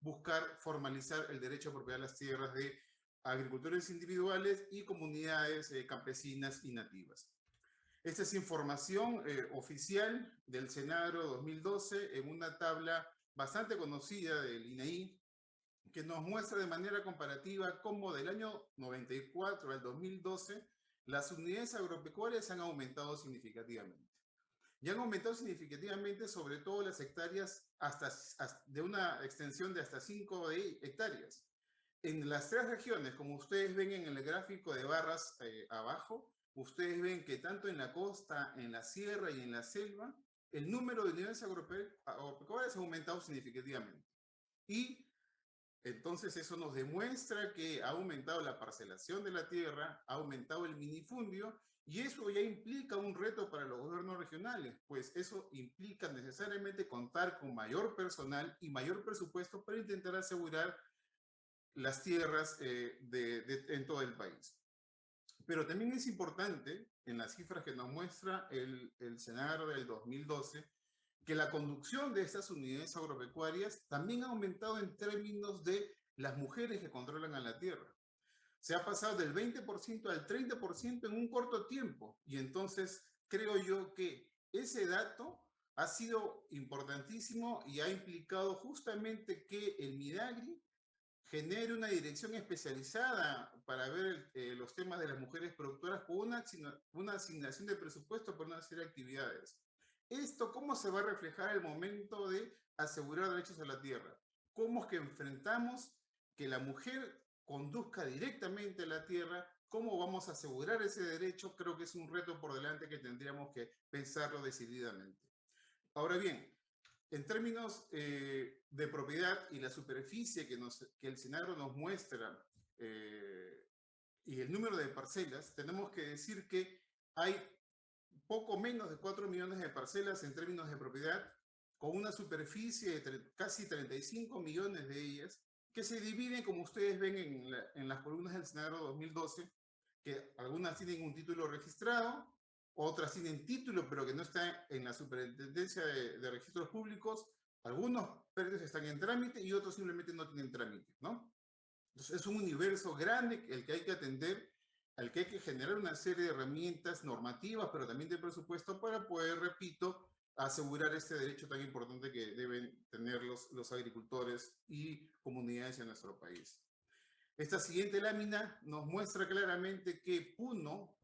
buscar formalizar el derecho a propiedad de las tierras de agricultores individuales y comunidades campesinas y nativas. Esta es información oficial del Senagro 2012 en una tabla bastante conocida del INAI, que nos muestra de manera comparativa cómo del año 94 al 2012 las unidades agropecuarias han aumentado significativamente. Y han aumentado significativamente sobre todo las hectáreas de una extensión de hasta 5 hectáreas. En las tres regiones, como ustedes ven en el gráfico de barras abajo, ustedes ven que tanto en la costa, en la sierra y en la selva, el número de unidades agropecuarias ha aumentado significativamente. Y entonces eso nos demuestra que ha aumentado la parcelación de la tierra, ha aumentado el minifundio, y eso ya implica un reto para los gobiernos regionales, pues eso implica necesariamente contar con mayor personal y mayor presupuesto para intentar asegurar las tierras en todo el país. Pero también es importante, en las cifras que nos muestra el Senagro del 2012, que la conducción de estas unidades agropecuarias también ha aumentado en términos de las mujeres que controlan a la tierra. Se ha pasado del 20% al 30% en un corto tiempo, y entonces creo yo que ese dato ha sido importantísimo y ha implicado justamente que el Midagri genere una dirección especializada para ver los temas de las mujeres productoras con una asignación de presupuesto por una serie de actividades. ¿Esto cómo se va a reflejar al momento de asegurar derechos a la tierra? ¿Cómo es que enfrentamos que la mujer conduzca directamente a la tierra? ¿Cómo vamos a asegurar ese derecho? Creo que es un reto por delante que tendríamos que pensarlo decididamente. Ahora bien, en términos de propiedad y la superficie que el Senagro nos muestra y el número de parcelas, tenemos que decir que hay poco menos de 4 millones de parcelas en términos de propiedad, con una superficie de casi 35 millones de ellas, que se dividen, como ustedes ven en las columnas del Senagro 2012, que algunas tienen un título registrado, otras tienen título, pero que no está en la Superintendencia de Registros Públicos. Algunos predios están en trámite y otros simplemente no tienen trámite, ¿no? Entonces es un universo grande el que hay que atender, al que hay que generar una serie de herramientas normativas, pero también de presupuesto para poder, repito, asegurar este derecho tan importante que deben tener los agricultores y comunidades en nuestro país. Esta siguiente lámina nos muestra claramente que Puno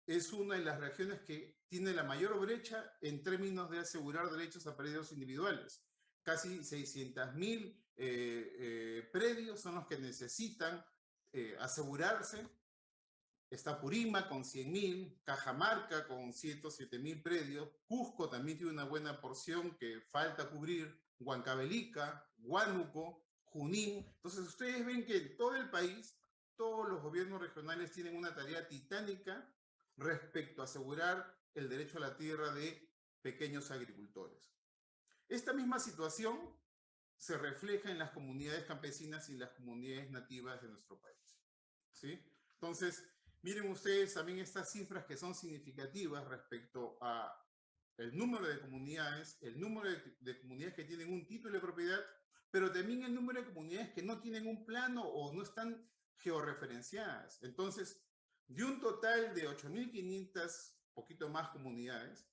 es una de las regiones que tiene la mayor brecha en términos de asegurar derechos a predios individuales. Casi 600.000 predios son los que necesitan asegurarse. Está Purima con 100.000, Cajamarca con 107.000 predios, Cusco también tiene una buena porción que falta cubrir, Huancavelica, Huánuco, Junín. Entonces ustedes ven que en todo el país, todos los gobiernos regionales tienen una tarea titánica respecto a asegurar el derecho a la tierra de pequeños agricultores. Esta misma situación se refleja en las comunidades campesinas y las comunidades nativas de nuestro país, ¿sí? Entonces, miren ustedes también estas cifras que son significativas respecto a el número de comunidades, el número de comunidades que tienen un título de propiedad, pero también el número de comunidades que no tienen un plano o no están georreferenciadas. Entonces, de un total de 8.500, poquito más comunidades,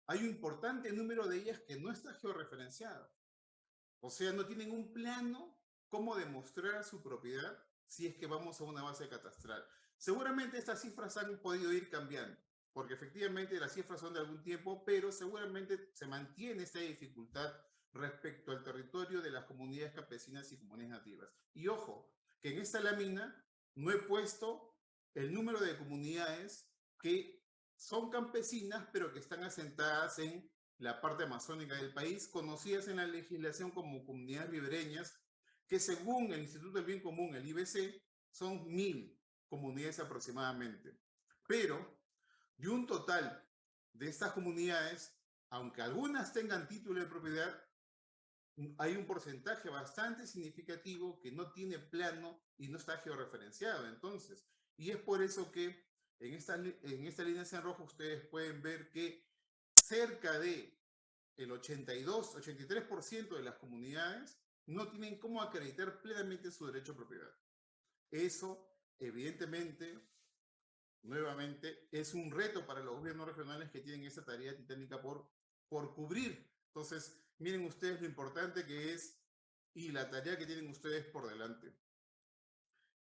hay un importante número de ellas que no está georreferenciado. O sea, no tienen un plano cómo demostrar su propiedad si es que vamos a una base catastral. Seguramente estas cifras han podido ir cambiando, porque efectivamente las cifras son de algún tiempo, pero seguramente se mantiene esta dificultad respecto al territorio de las comunidades campesinas y comunidades nativas. Y ojo, que en esta lámina no he puesto el número de comunidades que son campesinas, pero que están asentadas en la parte amazónica del país, conocidas en la legislación como comunidades ribereñas, que según el Instituto del Bien Común, el IBC, son 1.000 comunidades aproximadamente. Pero de un total de estas comunidades, aunque algunas tengan título de propiedad, hay un porcentaje bastante significativo que no tiene plano y no está georreferenciado. Entonces, y es por eso que en esta línea en rojo ustedes pueden ver que cerca de el 82-83% de las comunidades no tienen cómo acreditar plenamente su derecho a propiedad. Eso, evidentemente, nuevamente, es un reto para los gobiernos regionales que tienen esa tarea titánica por cubrir. Entonces, miren ustedes lo importante que es y la tarea que tienen ustedes por delante.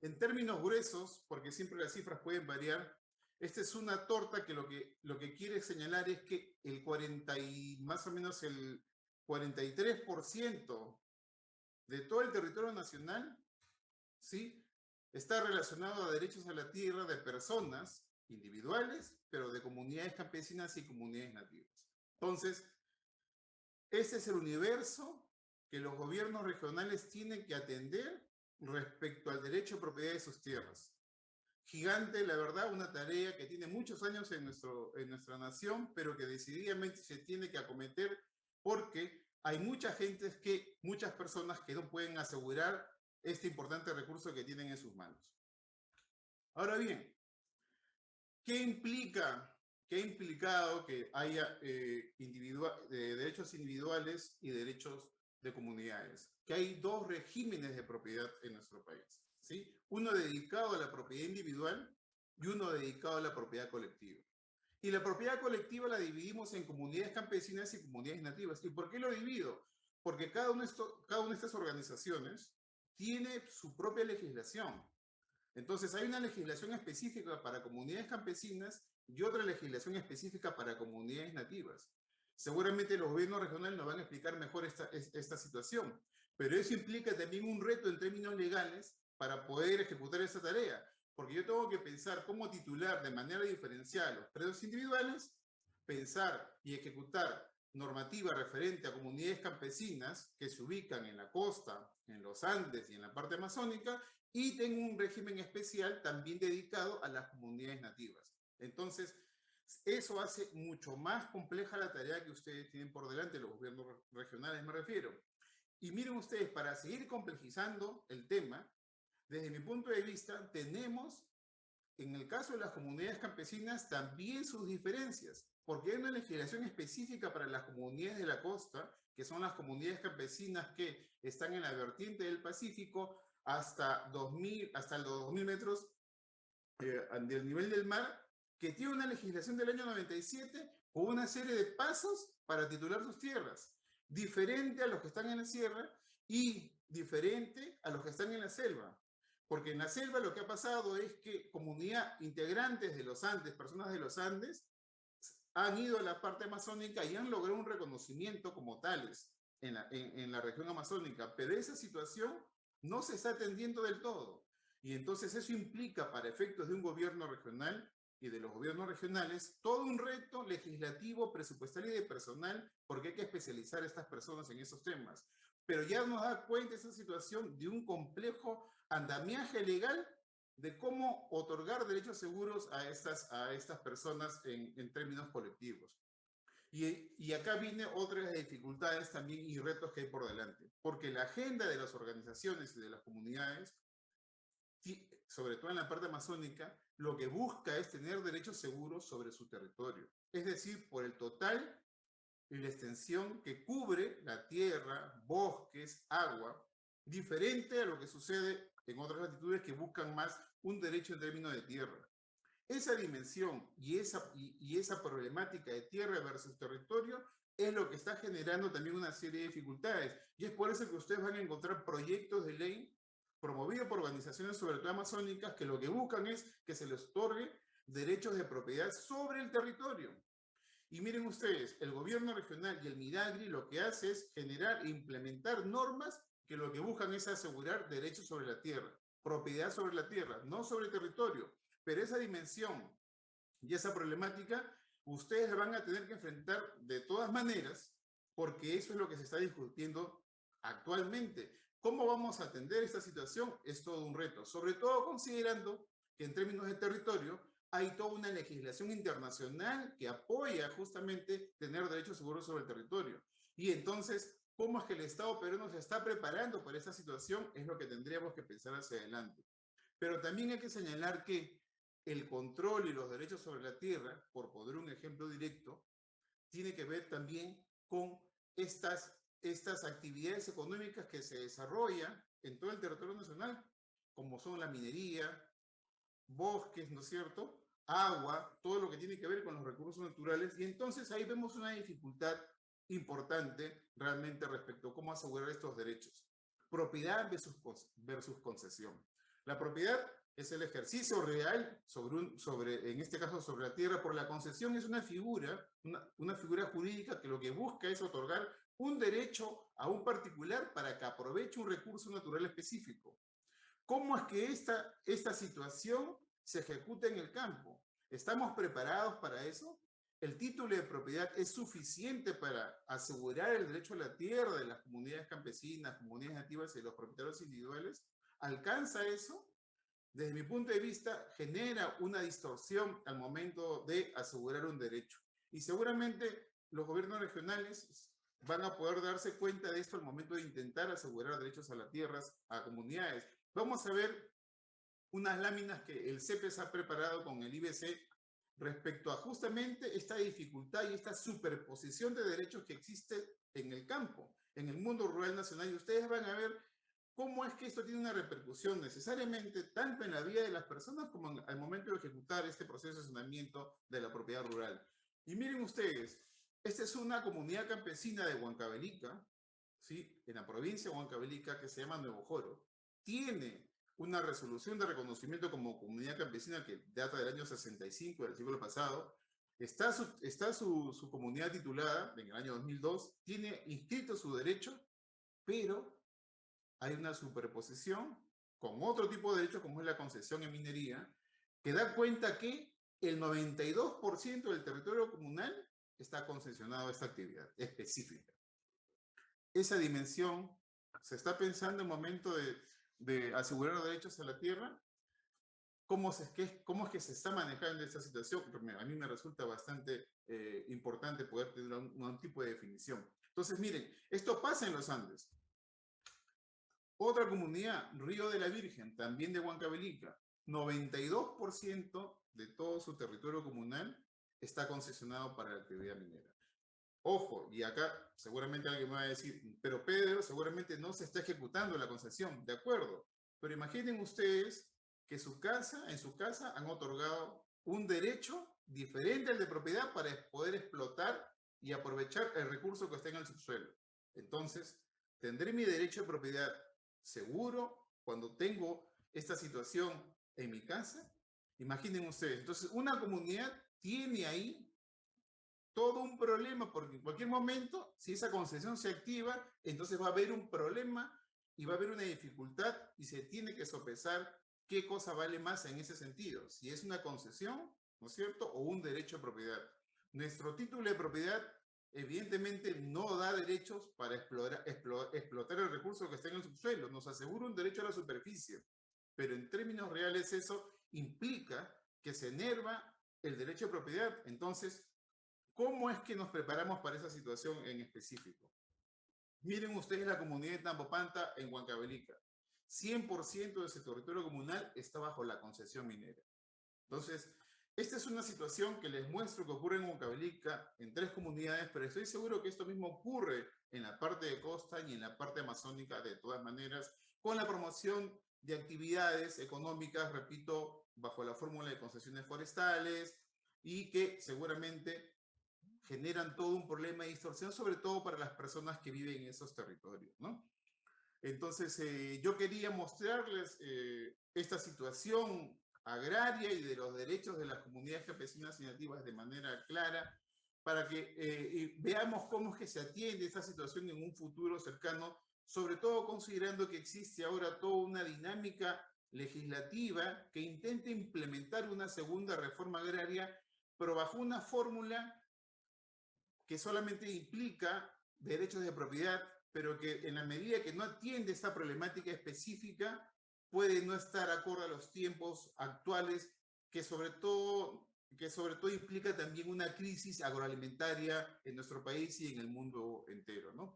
En términos gruesos, porque siempre las cifras pueden variar, esta es una torta que lo que quiere señalar es que el 40 y más o menos el 43% de todo el territorio nacional, ¿sí?, está relacionado a derechos a la tierra de personas individuales, pero de comunidades campesinas y comunidades nativas. Entonces, ese es el universo que los gobiernos regionales tienen que atender respecto al derecho a propiedad de sus tierras. Gigante, la verdad, una tarea que tiene muchos años en nuestra nación, pero que decididamente se tiene que acometer porque hay muchas personas que no pueden asegurar este importante recurso que tienen en sus manos. Ahora bien, ¿qué ha implicado que haya derechos individuales y derechos de comunidades? Que hay dos regímenes de propiedad en nuestro país, ¿sí? Uno dedicado a la propiedad individual y uno dedicado a la propiedad colectiva. Y la propiedad colectiva la dividimos en comunidades campesinas y comunidades nativas. ¿Y por qué lo divido? Porque cada una de estas organizaciones tiene su propia legislación. Entonces, hay una legislación específica para comunidades campesinas y otra legislación específica para comunidades nativas. Seguramente los gobiernos regionales nos van a explicar mejor esta situación, pero eso implica también un reto en términos legales para poder ejecutar esa tarea, porque yo tengo que pensar cómo titular de manera diferencial los predios individuales, pensar y ejecutar normativa referente a comunidades campesinas que se ubican en la costa, en los Andes y en la parte amazónica, y tengo un régimen especial también dedicado a las comunidades nativas. Entonces, eso hace mucho más compleja la tarea que ustedes tienen por delante, los gobiernos regionales me refiero. Y miren ustedes, para seguir complejizando el tema, desde mi punto de vista, tenemos, en el caso de las comunidades campesinas, también sus diferencias, porque hay una legislación específica para las comunidades de la costa, que son las comunidades campesinas que están en la vertiente del Pacífico, hasta los 2000 metros del nivel del mar, que tiene una legislación del año 97 con una serie de pasos para titular sus tierras, diferente a los que están en la sierra y diferente a los que están en la selva. Porque en la selva lo que ha pasado es que integrantes de los Andes, personas de los Andes, han ido a la parte amazónica y han logrado un reconocimiento como tales en la región amazónica, pero esa situación no se está atendiendo del todo. Y entonces eso implica, para efectos de un gobierno regional y de los gobiernos regionales, todo un reto legislativo, presupuestal y de personal, porque hay que especializar a estas personas en esos temas. Pero ya nos da cuenta esa situación de un complejo andamiaje legal de cómo otorgar derechos seguros a estas personas en términos colectivos. Y acá viene otras dificultades también y retos que hay por delante, porque la agenda de las organizaciones y de las comunidades, sobre todo en la parte amazónica, lo que busca es tener derechos seguros sobre su territorio, es decir, por el total y la extensión que cubre la tierra, bosques, agua, diferente a lo que sucede en otras latitudes que buscan más un derecho en términos de tierra. Esa dimensión y esa problemática de tierra versus territorio es lo que está generando también una serie de dificultades. Y es por eso que ustedes van a encontrar proyectos de ley promovidos por organizaciones, sobre todo amazónicas, que lo que buscan es que se les otorgue derechos de propiedad sobre el territorio. Y miren ustedes, el gobierno regional y el Midagri lo que hace es generar e implementar normas que lo que buscan es asegurar derechos sobre la tierra, propiedad sobre la tierra, no sobre el territorio. Pero esa dimensión y esa problemática, ustedes la van a tener que enfrentar de todas maneras, porque eso es lo que se está discutiendo actualmente. ¿Cómo vamos a atender esta situación? Es todo un reto, sobre todo considerando que en términos de territorio hay toda una legislación internacional que apoya justamente tener derechos seguros sobre el territorio. Y entonces, ¿cómo es que el Estado peruano se está preparando para esta situación? Es lo que tendríamos que pensar hacia adelante. Pero también hay que señalar que el control y los derechos sobre la tierra, por poner un ejemplo directo, tiene que ver también con estas estas actividades económicas que se desarrollan en todo el territorio nacional, como son la minería, bosques, ¿no es cierto?, agua, todo lo que tiene que ver con los recursos naturales, y entonces ahí vemos una dificultad importante realmente respecto a cómo asegurar estos derechos. Propiedad versus concesión. La propiedad es el ejercicio real en este caso, sobre la tierra. Por la concesión es una figura jurídica que lo que busca es otorgar un derecho a un particular para que aproveche un recurso natural específico. ¿Cómo es que esta situación se ejecuta en el campo? ¿Estamos preparados para eso? ¿El título de propiedad es suficiente para asegurar el derecho a la tierra de las comunidades campesinas, comunidades nativas y los propietarios individuales? ¿Alcanza eso? Desde mi punto de vista, genera una distorsión al momento de asegurar un derecho. Y seguramente los gobiernos regionales van a poder darse cuenta de esto al momento de intentar asegurar derechos a las tierras, a comunidades. Vamos a ver unas láminas que el CEPES ha preparado con el IBC respecto a justamente esta dificultad y esta superposición de derechos que existe en el campo, en el mundo rural nacional, y ustedes van a ver cómo es que esto tiene una repercusión necesariamente tanto en la vida de las personas como al momento de ejecutar este proceso de saneamiento de la propiedad rural. Y miren ustedes, esta es una comunidad campesina de Huancavelica, ¿sí?, en la provincia de Huancavelica, que se llama Nuevo Joro. Tiene una resolución de reconocimiento como comunidad campesina que data del año 65 del siglo pasado. Está su comunidad titulada en el año 2002, tiene inscrito su derecho, pero hay una superposición con otro tipo de derecho como es la concesión en minería, que da cuenta que el 92% del territorio comunal está concesionado a esta actividad específica. Esa dimensión se está pensando en el momento de asegurar los derechos a la tierra. ¿Cómo es que se está manejando esta situación? A mí me resulta bastante importante poder tener un tipo de definición. Entonces, miren, esto pasa en los Andes. Otra comunidad, Río de la Virgen, también de Huancavelica, 92% de todo su territorio comunal está concesionado para la actividad minera. Ojo, y acá seguramente alguien me va a decir, pero Pedro, seguramente no se está ejecutando la concesión, de acuerdo, pero imaginen ustedes que en su casa han otorgado un derecho diferente al de propiedad para poder explotar y aprovechar el recurso que está en el subsuelo. Entonces, tendré mi derecho de propiedad seguro cuando tengo esta situación en mi casa. Imaginen ustedes, entonces una comunidad tiene ahí todo un problema, porque en cualquier momento, si esa concesión se activa, entonces va a haber un problema y va a haber una dificultad y se tiene que sopesar qué cosa vale más en ese sentido, si es una concesión, ¿no es cierto?, o un derecho de propiedad. Nuestro título de propiedad evidentemente no da derechos para explotar el recurso que está en el subsuelo, nos asegura un derecho a la superficie, pero en términos reales eso implica que se enerva el derecho de propiedad. Entonces, ¿cómo es que nos preparamos para esa situación en específico? Miren ustedes la comunidad de Tambopanta en Huancavelica. 100% de ese territorio comunal está bajo la concesión minera. Entonces, esta es una situación que les muestro que ocurre en Huancavelica, en 3 comunidades, pero estoy seguro que esto mismo ocurre en la parte de costa y en la parte amazónica de todas maneras, con la promoción de actividades económicas, repito, bajo la fórmula de concesiones forestales, y que seguramente generan todo un problema de distorsión, sobre todo para las personas que viven en esos territorios, ¿no? Entonces, yo quería mostrarles esta situación agraria y de los derechos de las comunidades campesinas y nativas de manera clara, para que veamos cómo es que se atiende esta situación en un futuro cercano, sobre todo considerando que existe ahora toda una dinámica legislativa que intenta implementar una segunda reforma agraria, pero bajo una fórmula que solamente implica derechos de propiedad, pero que en la medida que no atiende esta problemática específica, puede no estar acorde a los tiempos actuales, que sobre todo implica también una crisis agroalimentaria en nuestro país y en el mundo entero, ¿no?